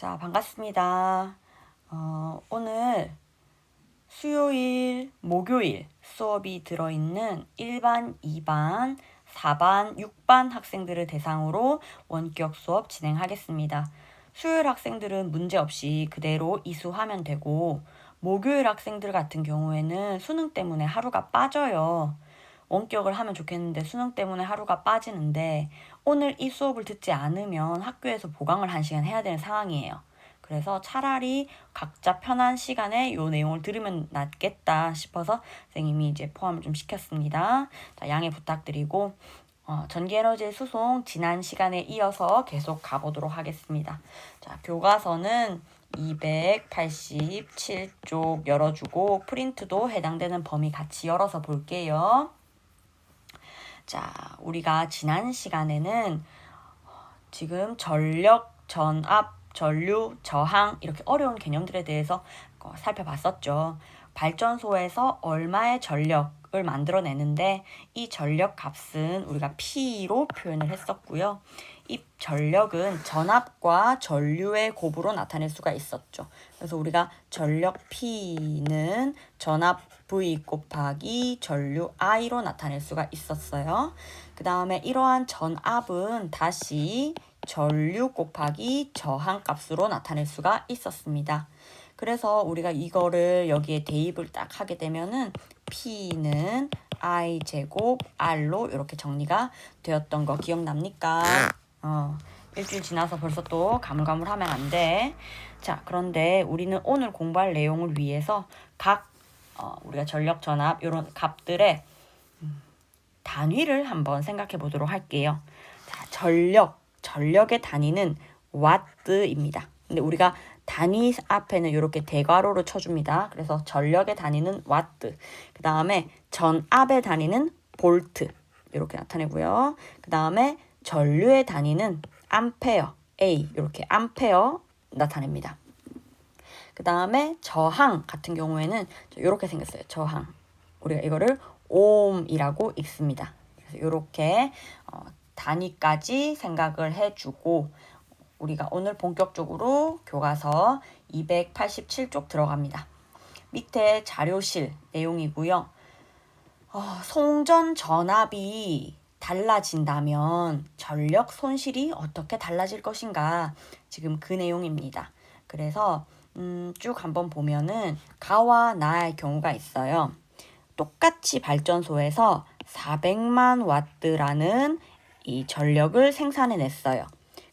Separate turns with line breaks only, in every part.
자, 반갑습니다. 오늘 수요일, 목요일 수업이 들어있는 1반, 2반, 4반, 6반 학생들을 대상으로 원격 수업 진행하겠습니다. 수요일 학생들은 문제없이 그대로 이수하면 되고, 목요일 학생들 같은 경우에는 수능 때문에 하루가 빠져요. 원격을 하면 좋겠는데 수능 때문에 하루가 빠지는데 오늘 이 수업을 듣지 않으면 학교에서 보강을 1시간 해야 되는 상황이에요. 그래서 차라리 각자 편한 시간에 이 내용을 들으면 낫겠다 싶어서 선생님이 이제 포함을 좀 시켰습니다. 자, 양해 부탁드리고 전기에너지의 수송 지난 시간에 이어서 계속 가보도록 하겠습니다. 자, 교과서는 287쪽 열어주고 프린트도 해당되는 범위 같이 열어서 볼게요. 자, 우리가 지난 시간에는 지금 전력, 전압, 전류, 저항 이렇게 어려운 개념들에 대해서 살펴봤었죠. 발전소에서 얼마의 전력을 만들어내는데 이 전력 값은 우리가 P로 표현을 했었고요. 이 전력은 전압과 전류의 곱으로 나타낼 수가 있었죠. 그래서 우리가 전력 P는 전압 V 곱하기 전류 I로 나타낼 수가 있었어요. 그 다음에 이러한 전압은 다시 전류 곱하기 저항 값으로 나타낼 수가 있었습니다. 그래서 우리가 이거를 여기에 대입을 딱 하게 되면은 P는 I 제곱 R로 이렇게 정리가 되었던 거 기억납니까? 일주일 지나서 벌써 또 가물가물하면 안 돼. 자, 그런데 우리는 오늘 공부할 내용을 위해서 각 우리가 전력, 전압 이런 값들의 단위를 한번 생각해 보도록 할게요. 자, 전력의 단위는 와트입니다. 근데 우리가 단위 앞에는 이렇게 대괄호를 쳐줍니다. 그래서 전력의 단위는 와트. 그 다음에 전압의 단위는 볼트. 이렇게 나타내고요. 그 다음에 전류의 단위는 암페어, A. 이렇게 암페어 나타냅니다. 그 다음에 저항 같은 경우에는 이렇게 생겼어요. 저항. 우리가 이거를 옴이라고 읽습니다. 그래서 이렇게 단위까지 생각을 해주고 우리가 오늘 본격적으로 교과서 287쪽 들어갑니다. 밑에 자료실 내용이고요. 송전 전압이 달라진다면 전력 손실이 어떻게 달라질 것인가 지금 그 내용입니다. 그래서 쭉 한번 보면은 가와 나의 경우가 있어요. 똑같이 발전소에서 400만 와트라는 이 전력을 생산해냈어요.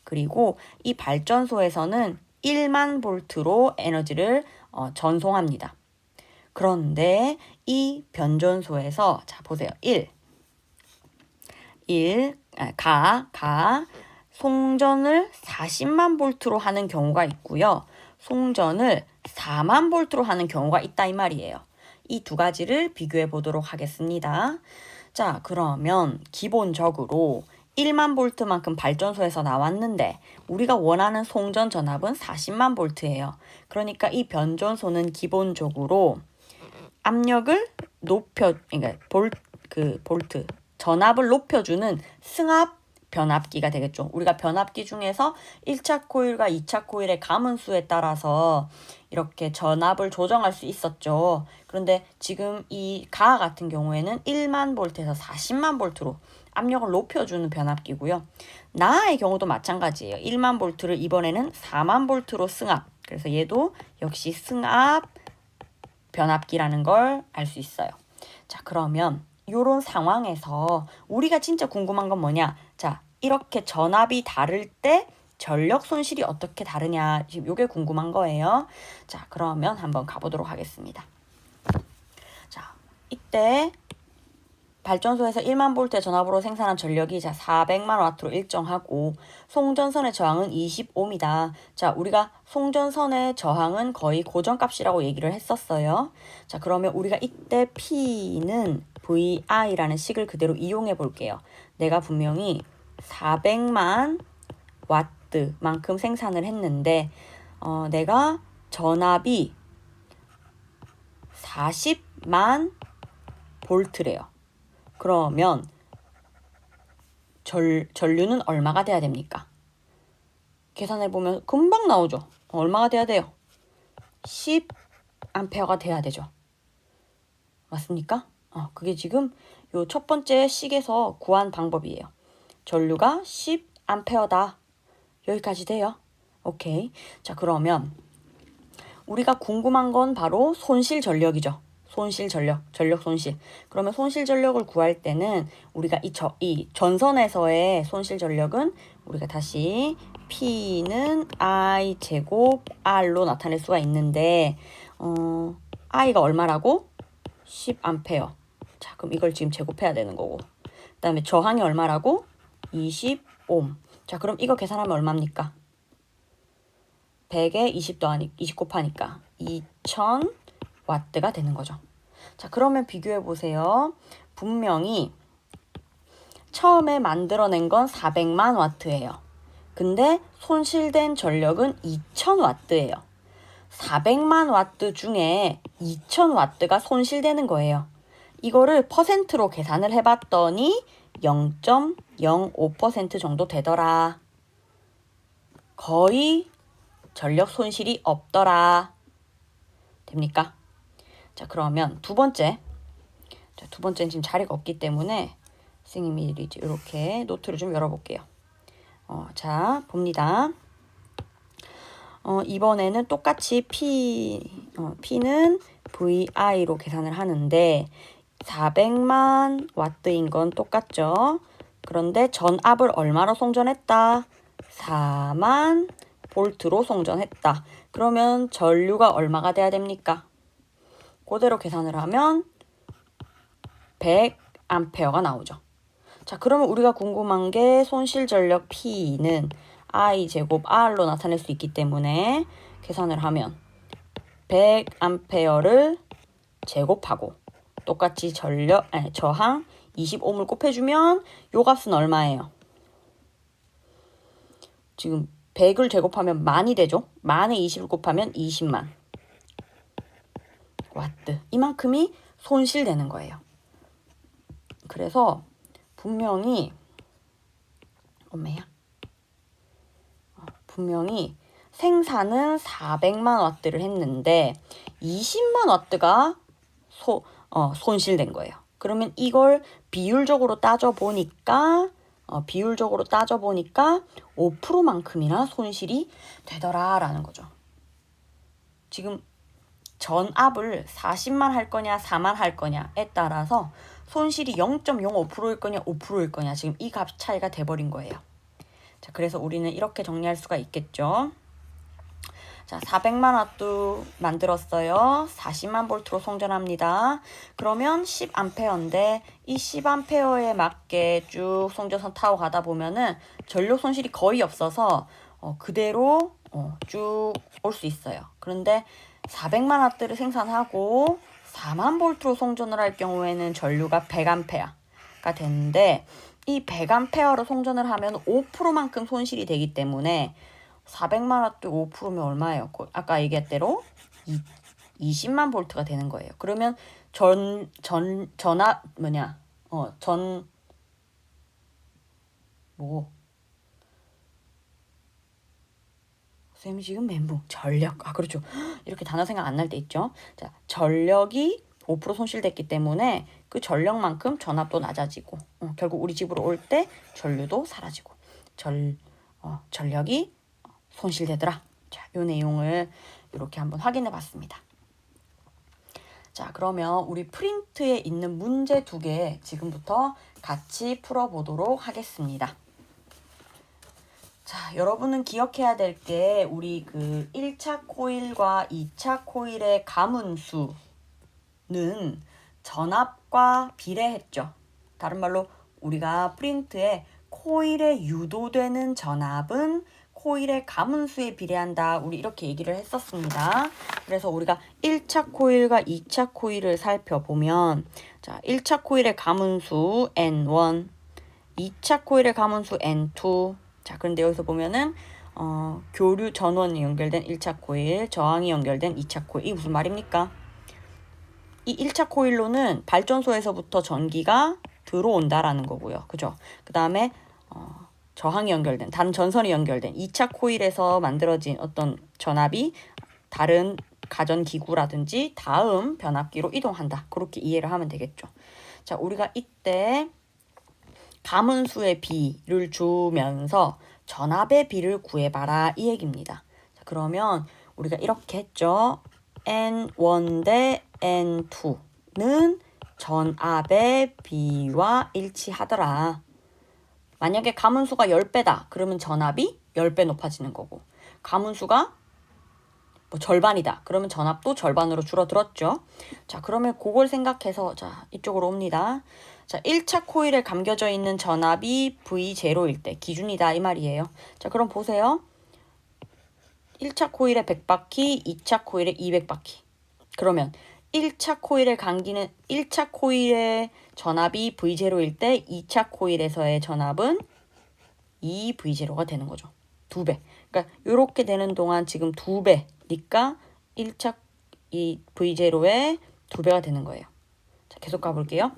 그리고 이 발전소에서는 1만 볼트로 에너지를 전송합니다. 그런데 이 변전소에서 자 보세요. 송전을 40만 볼트로 하는 경우가 있고요. 송전을 4만 볼트로 하는 경우가 있다 이 말이에요. 이 두 가지를 비교해 보도록 하겠습니다. 자, 그러면 기본적으로 1만 볼트만큼 발전소에서 나왔는데 우리가 원하는 송전 전압은 40만 볼트예요. 그러니까 이 변전소는 기본적으로 압력을 그러니까 볼트, 전압을 높여주는 승합 변압기가 되겠죠. 우리가 변압기 중에서 1차 코일과 2차 코일의 가문수에 따라서 이렇게 전압을 조정할 수 있었죠. 그런데 지금 이 가 같은 경우에는 1만 볼트에서 40만 볼트로 압력을 높여주는 변압기고요. 나의 경우도 마찬가지예요. 1만 볼트를 이번에는 4만 볼트로 승합. 그래서 얘도 역시 승합 변압기라는 걸 알 수 있어요. 자, 그러면 이런 상황에서 우리가 진짜 궁금한 건 뭐냐? 자, 이렇게 전압이 다를 때 전력 손실이 어떻게 다르냐? 지금 이게 궁금한 거예요. 자, 그러면 한번 가보도록 하겠습니다. 자, 이때 발전소에서 1만 볼트의 전압으로 생산한 전력이 400만 와트로 일정하고 송전선의 저항은 20옴이다. 자, 우리가 송전선의 저항은 거의 고정값이라고 얘기를 했었어요. 자, 그러면 우리가 이때 P는 VI라는 식을 그대로 이용해 볼게요. 내가 분명히 400만 와트만큼 생산을 했는데 내가 전압이 40만 볼트래요. 그러면 전류는 얼마가 돼야 됩니까? 계산해보면 금방 나오죠. 얼마가 돼야 돼요? 10A가 돼야 되죠. 맞습니까? 그게 지금 요 첫 번째 식에서 구한 방법이에요. 전류가 10A다. 여기까지 돼요. 오케이. 자, 그러면 우리가 궁금한 건 바로 손실 전력이죠. 손실 전력, 전력 손실. 그러면 손실 전력을 구할 때는 우리가 이 전선에서의 손실 전력은 우리가 다시 P는 I 제곱 R로 나타낼 수가 있는데 I가 얼마라고? 10A. 자, 그럼 이걸 지금 제곱해야 되는 거고. 그 다음에 저항이 얼마라고? 20옴. 자, 그럼 이거 계산하면 얼마입니까? 100에 20 더하니 20 곱하니까 2000W가 되는 거죠. 자, 그러면 비교해 보세요. 분명히 처음에 만들어낸 건 400만 W예요. 근데 손실된 전력은 2000W예요. 400만 W 중에 2000W가 손실되는 거예요. 이거를 퍼센트로 계산을 해봤더니 0.05% 정도 되더라. 거의 전력 손실이 없더라. 됩니까? 자, 그러면 두 번째. 자, 두 번째는 지금 자리가 없기 때문에 선생님이 이렇게 노트를 좀 열어볼게요. 자, 봅니다. 이번에는 똑같이 P는 VI로 계산을 하는데 400만 W인 건 똑같죠. 그런데 전압을 얼마로 송전했다? 4만 볼트로 송전했다. 그러면 전류가 얼마가 돼야 됩니까? 그대로 계산을 하면 100A가 나오죠. 자, 그러면 우리가 궁금한 게 손실 전력 P는 I 제곱 R로 나타낼 수 있기 때문에 계산을 하면 100A를 제곱하고 똑같이 저항 20옴을 곱해주면 요 값은 얼마예요? 지금 100을 제곱하면 만이 되죠? 만에 20을 곱하면 20만 와트. 이만큼이 손실되는 거예요. 그래서 분명히 생산은 400만 W를 했는데 20만 W가 손실된 거예요. 그러면 이걸 비율적으로 따져보니까 5%만큼이나 손실이 되더라라는 거죠. 지금 전압을 40만 할 거냐 4만 할 거냐에 따라서 손실이 0.05%일 거냐 5%일 거냐 지금 이 값 차이가 돼버린 거예요. 자, 그래서 우리는 이렇게 정리할 수가 있겠죠. 자, 400만 와트 만들었어요. 40만 볼트로 송전합니다. 그러면 10A인데 이 10A에 맞게 쭉 송전선 타고 가다 보면은 전력 손실이 거의 없어서 그대로 쭉 올 수 있어요. 그런데 400만 와트를 생산하고 4만 볼트로 송전을 할 경우에는 전류가 100A가 되는데 이 100A로 송전을 하면 5%만큼 손실이 되기 때문에 400만 와트 5%면 얼마예요? 아까 얘기했대로 20만 볼트가 되는 거예요. 그러면 전압 쌤이 지금 멘붕 전력 그렇죠. 이렇게 단어 생각 안 날 때 있죠. 자, 전력이 5% 손실됐기 때문에 그 전력만큼 전압도 낮아지고 결국 우리 집으로 올 때 전류도 사라지고 전력이 손실되더라. 자, 요 내용을 이렇게 한번 확인해 봤습니다. 자, 그러면 우리 프린트에 있는 문제 2개 지금부터 같이 풀어보도록 하겠습니다. 자, 여러분은 기억해야 될 게 우리 그 1차 코일과 2차 코일의 가문수는 전압과 비례했죠. 다른 말로 우리가 프린트에 코일에 유도되는 전압은 코일의 가문수에 비례한다. 우리 이렇게 얘기를 했었습니다. 그래서 우리가 1차 코일과 2차 코일을 살펴보면 자, 1차 코일의 가문수 N1, 2차 코일의 가문수 N2. 자, 그런데 여기서 보면은 교류 전원이 연결된 1차 코일, 저항이 연결된 2차 코일. 이게 무슨 말입니까? 이 1차 코일로는 발전소에서부터 전기가 들어온다라는 거고요. 그죠? 그 다음에 저항이 연결된, 다른 전선이 연결된 2차 코일에서 만들어진 어떤 전압이 다른 가전기구라든지 다음 변압기로 이동한다. 그렇게 이해를 하면 되겠죠. 자, 우리가 이때 가문수의 비를 주면서 전압의 비를 구해봐라 이 얘기입니다. 자, 그러면 우리가 이렇게 했죠. N1 대 N2는 전압의 비와 일치하더라. 만약에 가문수가 10배다. 그러면 전압이 10배 높아지는 거고, 가문수가 뭐 절반이다. 그러면 전압도 절반으로 줄어들었죠. 자, 그러면 그걸 생각해서 자, 이쪽으로 옵니다. 자, 1차 코일에 감겨져 있는 전압이 V0일 때 기준이다 이 말이에요. 자, 그럼 보세요. 1차 코일에 100바퀴, 2차 코일에 200바퀴. 그러면 1차 코일의 전압이 V0일 때 2차 코일에서의 전압은 2V0가 되는 거죠. 2배. 그러니까 이렇게 되는 동안 지금 2배니까 1차 이 V0의 2배가 되는 거예요. 자, 계속 가볼게요.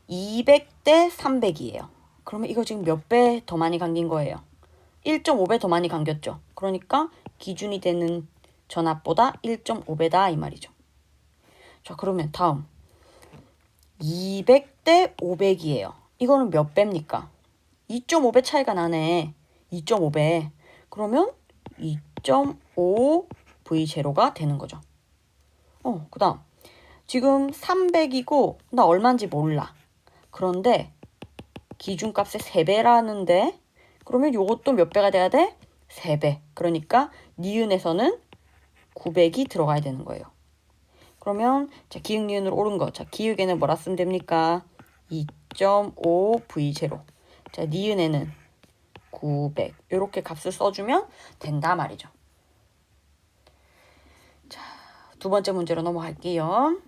200대 300이에요. 그러면 이거 지금 몇 배 더 많이 감긴 거예요? 1.5배 더 많이 감겼죠. 그러니까 기준이 되는 전압보다 1.5배다 이 말이죠. 자, 그러면 다음 200대 500이에요. 이거는 몇 배입니까? 2.5배 차이가 나네. 2.5배. 그러면 2.5V0가 되는 거죠. 그 다음 지금 300이고 나 얼마인지 몰라. 그런데 기준값의 3배라는데 그러면 요것도 몇 배가 돼야 돼? 3배. 그러니까 니은에서는 900이 들어가야 되는 거예요. 그러면 자, 기역 니은으로 옳은 거. 자, 기역에는 뭐라 쓰면 됩니까? 2.5V0. 자, 니은에는 900. 이렇게 값을 써주면 된다 말이죠. 자, 두 번째 문제로 넘어갈게요.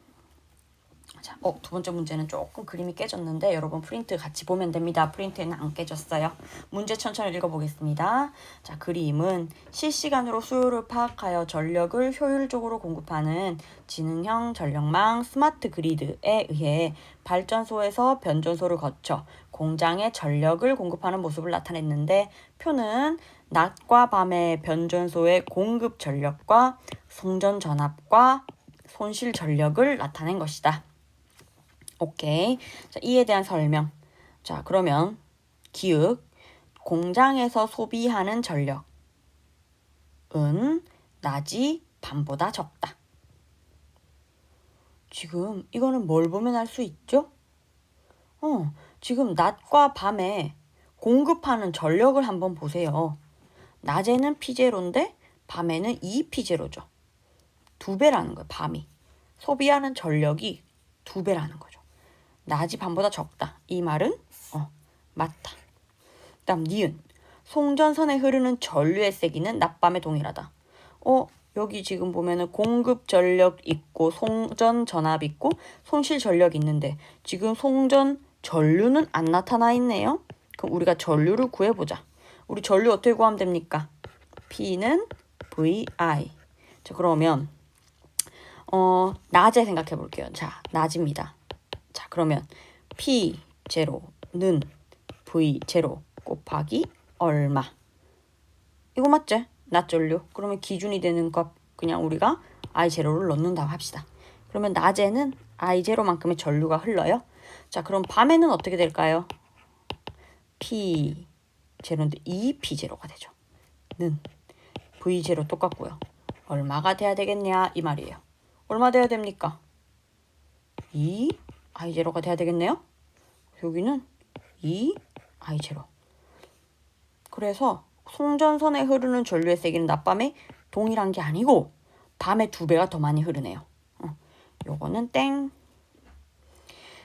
자, 두 번째 문제는 조금 그림이 깨졌는데 여러분 프린트 같이 보면 됩니다. 프린트에는 안 깨졌어요. 문제 천천히 읽어보겠습니다. 자, 그림은 실시간으로 수요를 파악하여 전력을 효율적으로 공급하는 지능형 전력망 스마트 그리드에 의해 발전소에서 변전소를 거쳐 공장에 전력을 공급하는 모습을 나타냈는데, 표는 낮과 밤의 변전소의 공급 전력과 송전 전압과 손실 전력을 나타낸 것이다. 오케이. 자, 이에 대한 설명. 자, 그러면 기읍 공장에서 소비하는 전력은 낮이 밤보다 적다. 지금 이거는 뭘 보면 알 수 있죠? 지금 낮과 밤에 공급하는 전력을 한번 보세요. 낮에는 P0인데 밤에는 2P0죠. 2배라는 거예요. 밤이. 소비하는 전력이 2배라는 거죠. 낮이 밤보다 적다. 이 말은 맞다. 다음 니은. 송전선에 흐르는 전류의 세기는 낮밤에 동일하다. 여기 지금 보면은 공급 전력 있고 송전 전압 있고 손실 전력 있는데 지금 송전 전류는 안 나타나 있네요. 그럼 우리가 전류를 구해보자. 우리 전류 어떻게 구하면 됩니까? P는 VI. 자, 그러면 낮에 생각해 볼게요. 자, 낮입니다. 자, 그러면 P0는 V0 곱하기 얼마? 이거 맞지? 낮 전류. 그러면 기준이 되는 값 그냥 우리가 I0를 넣는다고 합시다. 그러면 낮에는 I0만큼의 전류가 흘러요. 자, 그럼 밤에는 어떻게 될까요? P0인데 2P0가 되죠. 는 V0 똑같고요. 얼마가 돼야 되겠냐 이 말이에요. 얼마 돼야 됩니까? 2I0가 돼야 되겠네요. 여기는 2I0. 그래서 송전선에 흐르는 전류의 세기는 낮밤에 동일한 게 아니고 밤에 2배가 더 많이 흐르네요. 요거는 땡.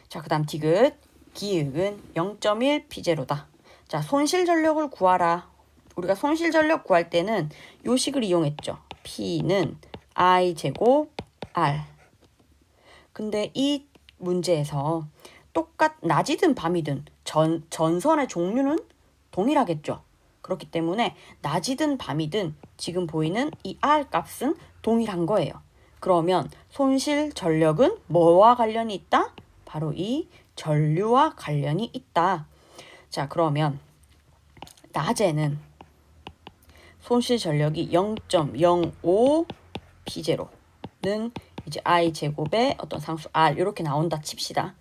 자, 그 다음 디귿. 기역은 0.1P0다. 자, 손실 전력을 구하라. 우리가 손실 전력 구할 때는 요 식을 이용했죠. P는 I 제곱 R. 근데 이 문제에서 낮이든 밤이든 전선의 종류는 동일하겠죠. 그렇기 때문에 낮이든 밤이든 지금 보이는 이 R 값은 동일한 거예요. 그러면 손실 전력은 뭐와 관련이 있다? 바로 이 전류와 관련이 있다. 자, 그러면 낮에는 손실 전력이 0.05 P0는 이제 I 제곱의 어떤 상수 R 이렇게 나온다 칩시다.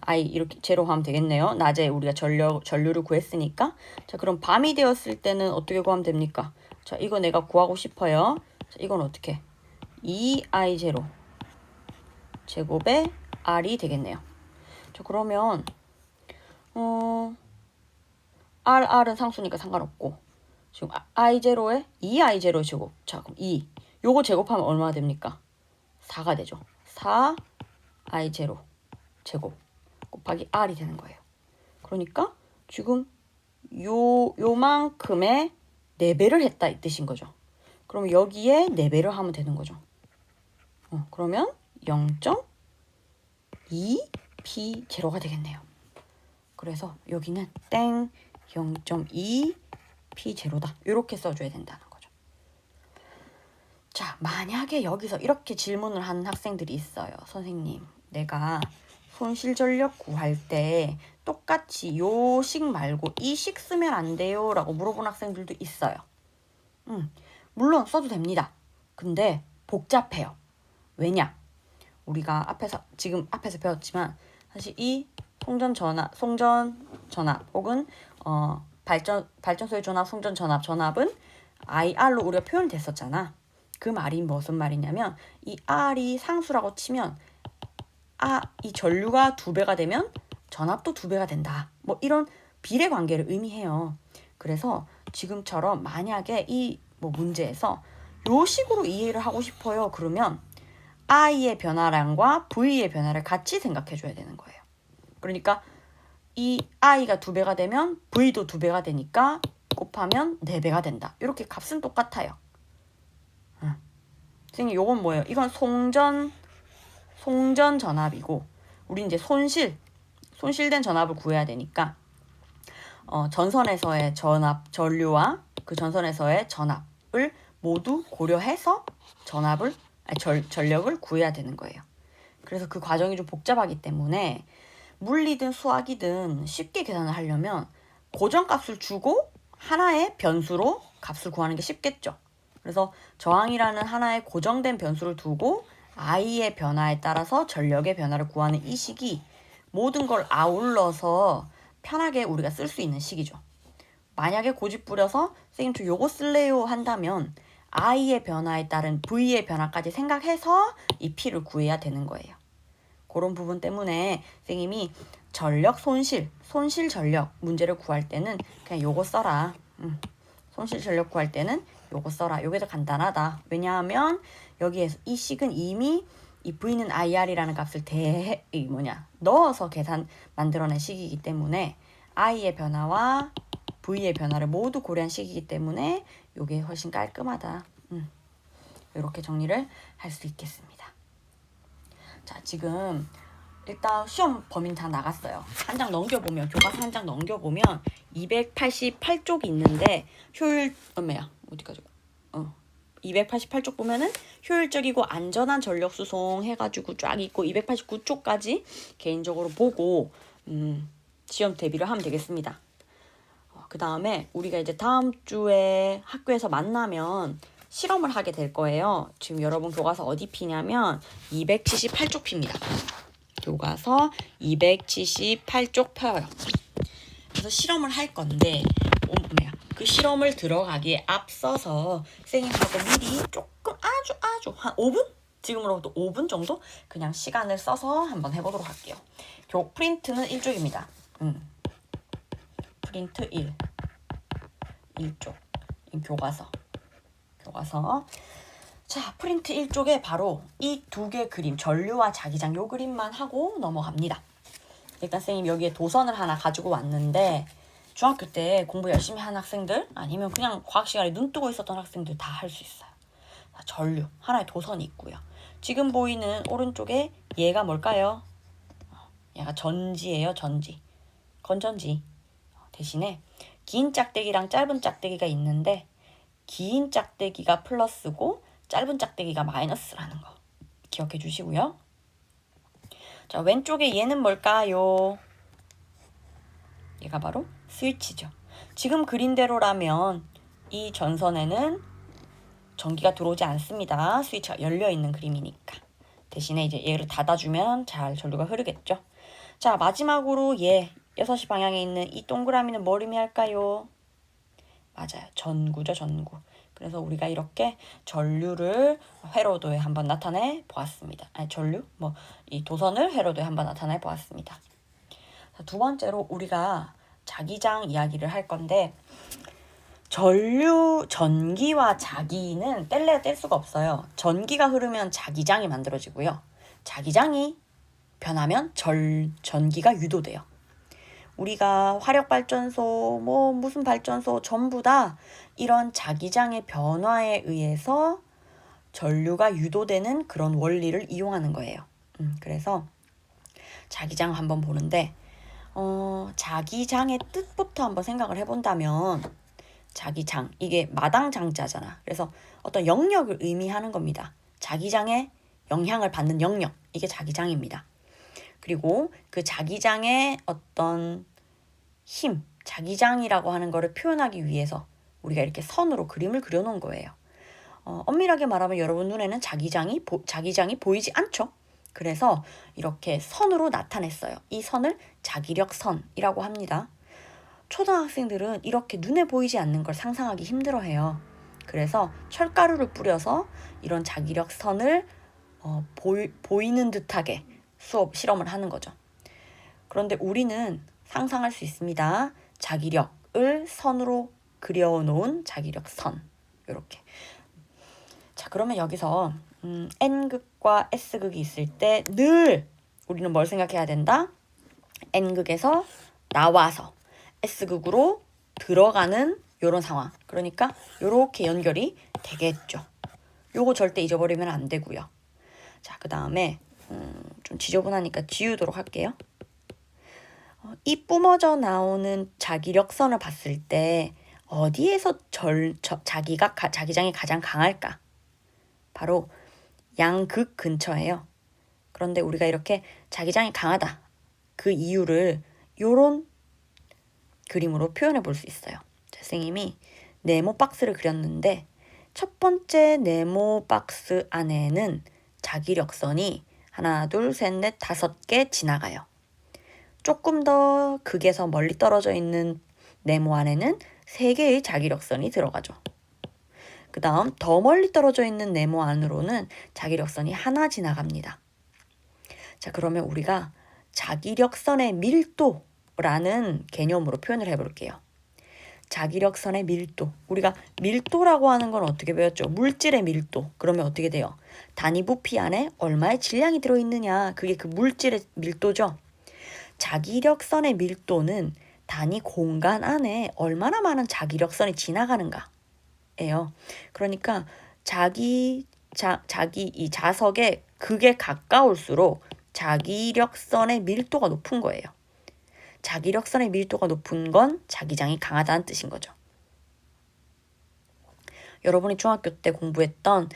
I 이렇게 제로하면 되겠네요. 낮에 우리가 전류를 구했으니까. 자, 그럼 밤이 되었을 때는 어떻게 구하면 됩니까? 자, 이거 내가 구하고 싶어요. 자, 이건 어떻게? 2I 제로 제곱의 R이 되겠네요. 자, 그러면 R은 상수니까 상관없고 지금 I0에 2I0 제곱. 자, 그럼 2. 요거 제곱하면 얼마나 됩니까? 4가 되죠. 4I0 제곱 곱하기 R이 되는 거예요. 그러니까 지금 요만큼의 4배를 했다 이 뜻인 거죠. 그럼 여기에 4배를 하면 되는 거죠. 그러면 0.2P0가 되겠네요. 그래서 여기는 땡 0.2P0다. 이렇게 써줘야 된다는 거죠. 자, 만약에 여기서 이렇게 질문을 하는 학생들이 있어요. 선생님, 내가 손실 전력 구할 때 똑같이 요 식 말고 이 식 쓰면 안 돼요? 라고 물어본 학생들도 있어요. 물론 써도 됩니다. 근데 복잡해요. 왜냐? 우리가 지금 앞에서 배웠지만 사실 이 송전 전압 혹은 발전소의 전압, 송전 전압은 IR로 우리가 표현이 됐었잖아. 그 말이 무슨 말이냐면 이 R이 상수라고 치면 이 전류가 2배가 되면 전압도 2배가 된다. 뭐 이런 비례 관계를 의미해요. 그래서 지금처럼 만약에 이 문제에서 요 식으로 이해를 하고 싶어요. 그러면 I의 변화량과 V의 변화를 같이 생각해 줘야 되는 거예요. 그러니까 이 I가 2배가 되면 V도 2배가 되니까 곱하면 4배가 된다. 이렇게 값은 똑같아요. 선생님, 요건 뭐예요? 이건 송전 전압이고 우리 이제 손실된 전압을 구해야 되니까 전선에서의 전류와 그 전선에서의 전압을 모두 고려해서 전력을 구해야 되는 거예요. 그래서 그 과정이 좀 복잡하기 때문에 물리든 수학이든 쉽게 계산을 하려면 고정값을 주고 하나의 변수로 값을 구하는 게 쉽겠죠. 그래서 저항이라는 하나의 고정된 변수를 두고 I의 변화에 따라서 전력의 변화를 구하는 이 식이 모든 걸 아울러서 편하게 우리가 쓸 수 있는 식이죠. 만약에 고집 부려서 선생님 저 요거 쓸래요 한다면 I의 변화에 따른 V의 변화까지 생각해서 이 P를 구해야 되는 거예요. 그런 부분 때문에 선생님이 전력 손실 전력 문제를 구할 때는 그냥 요거 써라. 손실 전력 구할 때는 요거 써라. 요게 더 간단하다. 왜냐하면 여기에서 이 식은 이미 이 V는 IR이라는 값을 넣어서 만들어낸 식이기 때문에 I의 변화와 V의 변화를 모두 고려한 식이기 때문에 요게 훨씬 깔끔하다. 이렇게 정리를 할 수 있겠습니다. 자, 지금 일단 시험 범위는 다 나갔어요. 한 장 넘겨보면 교과서 한 장 넘겨보면 288쪽이 있는데 효율 어디까지? 288쪽 보면은 효율적이고 안전한 전력 수송 해가지고 쫙 있고 289쪽까지 개인적으로 보고 시험 대비를 하면 되겠습니다. 그 다음에 우리가 이제 다음 주에 학교에서 만나면 실험을 하게 될 거예요. 지금 여러분 교과서 어디 피냐면 278쪽 핍니다. 교과서 278쪽 펴요. 그래서 실험을 할 건데 그 실험을 들어가기에 앞서서 선생님하고 미리 조금 아주 한 5분? 지금으로부터 5분 정도 그냥 시간을 써서 한번 해보도록 할게요. 프린트는 1쪽입니다. 프린트 1쪽 교과서. 자, 프린트 1쪽에 바로 이 2개 그림, 전류와 자기장 요 그림만 하고 넘어갑니다. 일단 선생님 여기에 도선을 하나 가지고 왔는데 중학교 때 공부 열심히 한 학생들 아니면 그냥 과학 시간에 눈 뜨고 있었던 학생들 다 할 수 있어요. 전류, 하나의 도선이 있고요. 지금 보이는 오른쪽에 얘가 뭘까요? 얘가 전지예요, 전지. 건전지. 대신에 긴 짝대기랑 짧은 짝대기가 있는데 긴 짝대기가 플러스고 짧은 짝대기가 마이너스라는 거 기억해 주시고요. 자, 왼쪽에 얘는 뭘까요? 얘가 바로 스위치죠. 지금 그린 대로라면 이 전선에는 전기가 들어오지 않습니다. 스위치가 열려 있는 그림이니까. 대신에 이제 얘를 닫아주면 잘 전류가 흐르겠죠. 자, 마지막으로 얘 6시 방향에 있는 이 동그라미는 뭘 의미할까요? 맞아요. 전구죠, 전구. 그래서 우리가 이렇게 전류를 회로도에 한번 나타내 보았습니다. 아니, 전류? 이 도선을 회로도에 한번 나타내 보았습니다. 자, 두 번째로 우리가 자기장 이야기를 할 건데, 전기와 자기는 뗄래야 뗄 수가 없어요. 전기가 흐르면 자기장이 만들어지고요. 자기장이 변하면 전기가 유도돼요. 우리가 화력발전소, 무슨 발전소 전부 다 이런 자기장의 변화에 의해서 전류가 유도되는 그런 원리를 이용하는 거예요. 그래서 자기장 한번 보는데, 자기장의 뜻부터 한번 생각을 해본다면, 자기장, 이게 마당장자잖아. 그래서 어떤 영역을 의미하는 겁니다. 자기장에 영향을 받는 영역, 이게 자기장입니다. 그리고 그 자기장의 어떤 힘, 자기장이라고 하는 거를 표현하기 위해서 우리가 이렇게 선으로 그림을 그려놓은 거예요. 엄밀하게 말하면 여러분 눈에는 자기장이 보이지 않죠? 그래서 이렇게 선으로 나타냈어요. 이 선을 자기력선이라고 합니다. 초등학생들은 이렇게 눈에 보이지 않는 걸 상상하기 힘들어해요. 그래서 철가루를 뿌려서 이런 자기력선을 보이는 듯하게 실험을 하는 거죠. 그런데 우리는 상상할 수 있습니다. 자기력을 선으로 그려놓은 자기력선. 이렇게. 자, 그러면 여기서 N극과 S극이 있을 때 늘 우리는 뭘 생각해야 된다? N극에서 나와서 S극으로 들어가는 이런 상황. 그러니까 이렇게 연결이 되겠죠. 요거 절대 잊어버리면 안 되고요. 자, 그 다음에 좀 지저분하니까 지우도록 할게요. 이 뿜어져 나오는 자기력선을 봤을 때 어디에서 자기장이 가장 강할까? 바로 양극 근처예요. 그런데 우리가 이렇게 자기장이 강하다. 그 이유를 요런 그림으로 표현해 볼 수 있어요. 선생님이 네모 박스를 그렸는데 첫 번째 네모 박스 안에는 자기력선이 하나, 둘, 셋, 넷, 5개 지나가요. 조금 더 극에서 멀리 떨어져 있는 네모 안에는 3개의 자기력선이 들어가죠. 그 다음 더 멀리 떨어져 있는 네모 안으로는 자기력선이 하나 지나갑니다. 자, 그러면 우리가 자기력선의 밀도라는 개념으로 표현을 해볼게요. 자기력선의 밀도. 우리가 밀도라고 하는 건 어떻게 배웠죠? 물질의 밀도. 그러면 어떻게 돼요? 단위 부피 안에 얼마의 질량이 들어있느냐. 그게 그 물질의 밀도죠. 자기력선의 밀도는 단위 공간 안에 얼마나 많은 자기력선이 지나가는가예요. 그러니까 자기 이 자석의 극에 가까울수록 자기력선의 밀도가 높은 거예요. 자기력선의 밀도가 높은 건 자기장이 강하다는 뜻인 거죠. 여러분이 중학교 때 공부했던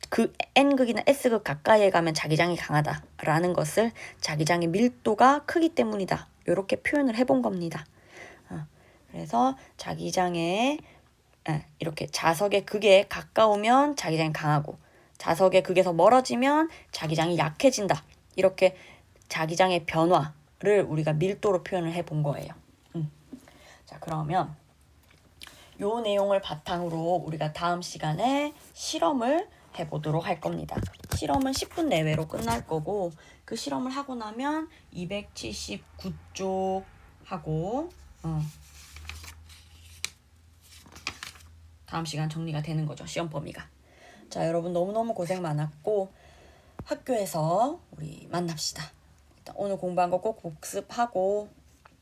그 N극이나 S극 가까이에 가면 자기장이 강하다라는 것을 자기장의 밀도가 크기 때문이다. 이렇게 표현을 해본 겁니다. 그래서 자기장의 이렇게 자석의 극에 가까우면 자기장이 강하고 자석의 극에서 멀어지면 자기장이 약해진다. 이렇게 자기장의 변화를 우리가 밀도로 표현을 해본 거예요. 자, 그러면 요 내용을 바탕으로 우리가 다음 시간에 실험을 해보도록 할 겁니다. 실험은 10분 내외로 끝날 거고 그 실험을 하고 나면 279쪽 하고 다음 시간 정리가 되는 거죠. 시험 범위가. 자, 여러분 너무너무 고생 많았고 학교에서 우리 만납시다. 일단 오늘 공부한 거 꼭 복습하고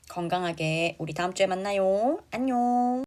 건강하게 우리 다음 주에 만나요. 안녕.